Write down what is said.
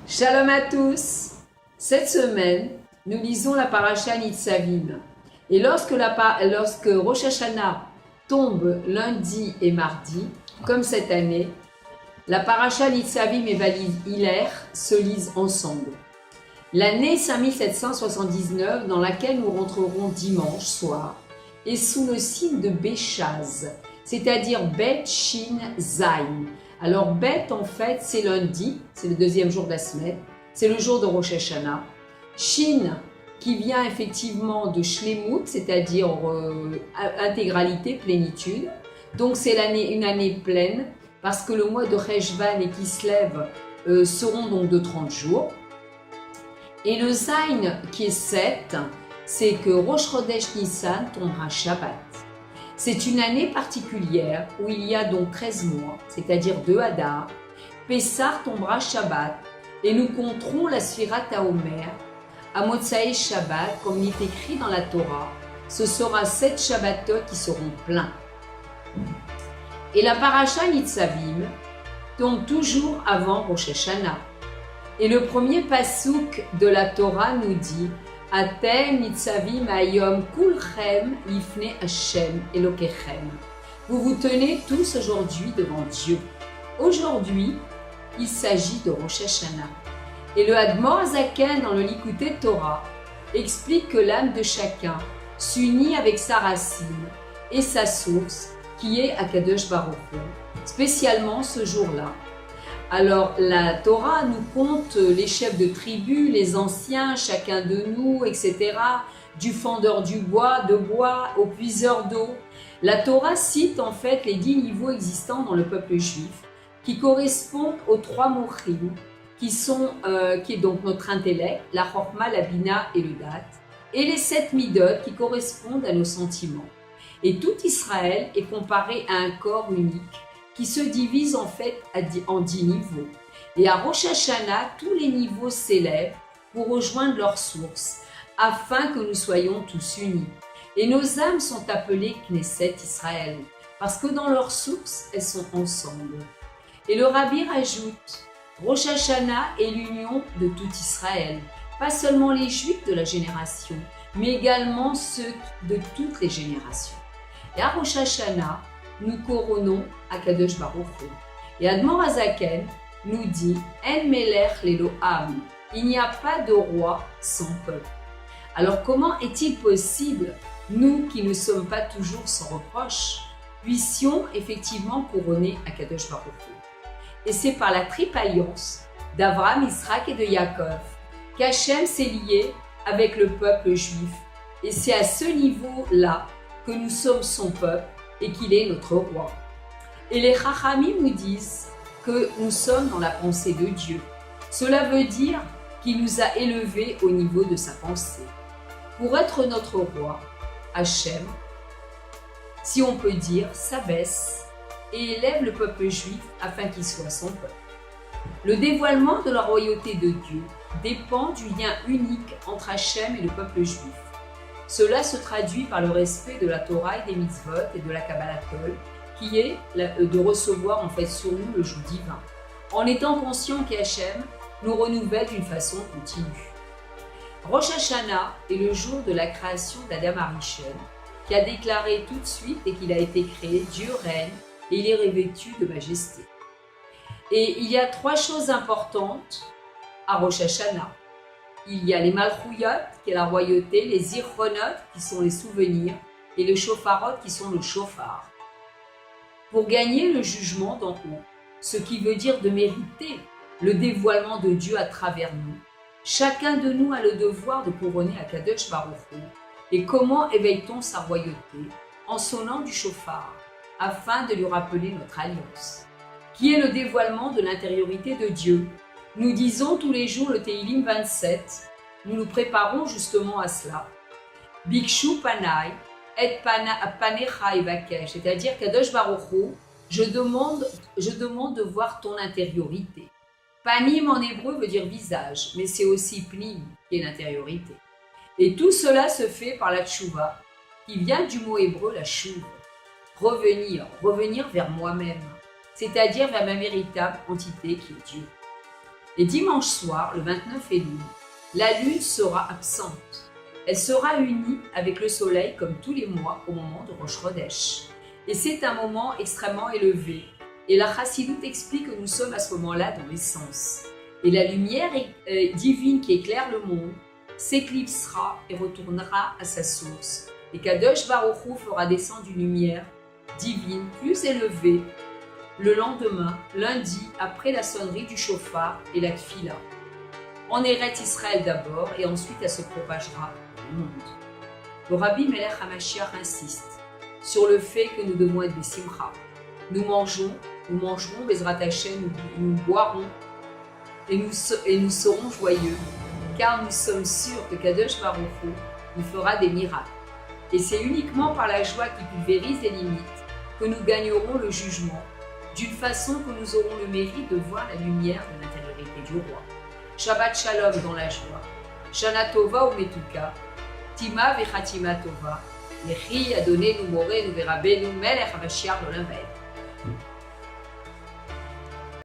Shalom à tous. Cette semaine, nous lisons la paracha Nitzavim. Et lorsque Rosh Hashanah tombe lundi et mardi, comme cette année, la paracha Nitzavim et Valid Hiller se lisent ensemble. L'année 5779, dans laquelle nous rentrerons dimanche soir, est sous le signe de Béchaz, c'est-à-dire Bet Shin Zayin. Alors Bet, en fait, c'est lundi, c'est le deuxième jour de la semaine, c'est le jour de Rosh Hashanah. Shin, qui vient effectivement de Shlemut, c'est-à-dire intégralité, plénitude. Donc c'est une année pleine, parce que le mois de Cheshvan et Kislev seront donc de 30 jours. Et le Zayin, qui est 7, c'est que Rosh Chodesh Nissan tombera Shabbat. C'est une année particulière où il y a donc 13 mois, c'est-à-dire 2 Adar. Pessah tombera Shabbat et nous compterons la Sfirat HaOmer à Motsaï Shabbat, comme il est écrit dans la Torah. Ce sera 7 Shabbatot qui seront pleins. Et la paracha Nitzavim tombe toujours avant Rosh Hashanah. Et le premier passouk de la Torah nous dit Atem nitzavim hayom kulchem lifne Hashem Elokechem. Vous vous tenez tous aujourd'hui devant Dieu. Aujourd'hui, il s'agit de Rosh Hashanah. Et le Admor Hazaken dans le Likutei Torah explique que l'âme de chacun s'unit avec sa racine et sa source qui est Akadosh Baruch Hu, spécialement ce jour-là. Alors, la Torah nous compte les chefs de tribu, les anciens, chacun de nous, etc., du fendeur de bois au puiseur d'eau. La Torah cite en fait les 10 niveaux existants dans le peuple juif, qui correspondent aux 3 mochim, qui est donc notre intellect, la chorma, la bina et le dat, et les 7 midot qui correspondent à nos sentiments. Et tout Israël est comparé à un corps unique, qui se divise en fait en 10 niveaux. Et à Rosh Hashanah, tous les niveaux s'élèvent pour rejoindre leur source, afin que nous soyons tous unis. Et nos âmes sont appelées Knesset Israël, parce que dans leur source, elles sont ensemble. Et le Rabbi rajoute, Rosh Hashanah est l'union de tout Israël, pas seulement les Juifs de la génération, mais également ceux de toutes les générations. Et à Rosh Hashanah, nous couronnons Akadosh Baruch Hu. Et Admor Hazaken nous dit En Melech Lelo Am, il n'y a pas de roi sans peuple. Alors comment est-il possible, nous qui ne sommes pas toujours sans reproche, puissions effectivement couronner Akadosh Baruch Hu? Et c'est par la triple alliance d'Abraham, Israël et de Yaakov qu'Hachem s'est lié avec le peuple juif. Et c'est à ce niveau-là que nous sommes son peuple et qu'il est notre roi. Et les Chachamim nous disent que nous sommes dans la pensée de Dieu. Cela veut dire qu'il nous a élevés au niveau de sa pensée. Pour être notre roi, Hachem, si on peut dire, s'abaisse et élève le peuple juif afin qu'il soit son peuple. Le dévoilement de la royauté de Dieu dépend du lien unique entre Hachem et le peuple juif. Cela se traduit par le respect de la Torah et des mitzvot et de la Kabbalah Tol, qui est de recevoir en fait sur nous le joug divin, en étant conscient qu'Hachem nous renouvelle d'une façon continue. Rosh Hashanah est le jour de la création d'Adam Harishon, qui a déclaré tout de suite et qu'il a été créé, Dieu règne et il est revêtu de majesté. Et il y a 3 choses importantes à Rosh Hashanah. Il y a les Malchouyot, qui est la royauté, les Zichronot, qui sont les souvenirs, et les Shofarot, qui sont le shofar. Pour gagner le jugement d'en haut, ce qui veut dire de mériter le dévoilement de Dieu à travers nous, chacun de nous a le devoir de couronner Akadosh Baruch Hu. Et comment éveille-t-on sa royauté? En sonnant du shofar, afin de lui rappeler notre alliance, qui est le dévoilement de l'intériorité de Dieu. Nous disons tous les jours le Tehillim 27, nous nous préparons justement à cela. Bikshu Panay, et Panecha Evakesh, c'est-à-dire Kadosh Baruch Hu, je demande de voir ton intériorité. Panim en hébreu veut dire visage, mais c'est aussi Pnim qui est l'intériorité. Et tout cela se fait par la tchouva, qui vient du mot hébreu la chouv, revenir vers moi-même, c'est-à-dire vers ma véritable entité qui est Dieu. Et dimanche soir, le 29 Elul, la lune sera absente. Elle sera unie avec le soleil comme tous les mois au moment de Rosh Chodesh. Et c'est un moment extrêmement élevé. Et la Chassidoute explique que nous sommes à ce moment-là dans l'essence. Et la lumière divine qui éclaire le monde s'éclipsera et retournera à sa source. Et Kadosh Baruch Hu fera descendre une lumière divine plus élevée le lendemain, lundi, après la sonnerie du chauffard et la tfila. En Eretz Israël d'abord et ensuite elle se propagera dans le monde. Le Rabbi Melech HaMashiach insiste sur le fait que nous devons être des simcha. Nous mangerons, Bezrat Hashem, nous boirons et nous serons joyeux, car nous sommes sûrs que Kadosh Baruch Hu nous fera des miracles. Et c'est uniquement par la joie qui pulvérise les limites que nous gagnerons le jugement, d'une façon que nous aurons le mérite de voir la lumière de l'intériorité du roi. Shabbat Shalom dans la joie, Shana Tova ou Metuka, Tima Vechatima Tova, Yechi Adonenu Morenu Verabenu Melech HaMashiach Olam Vaed.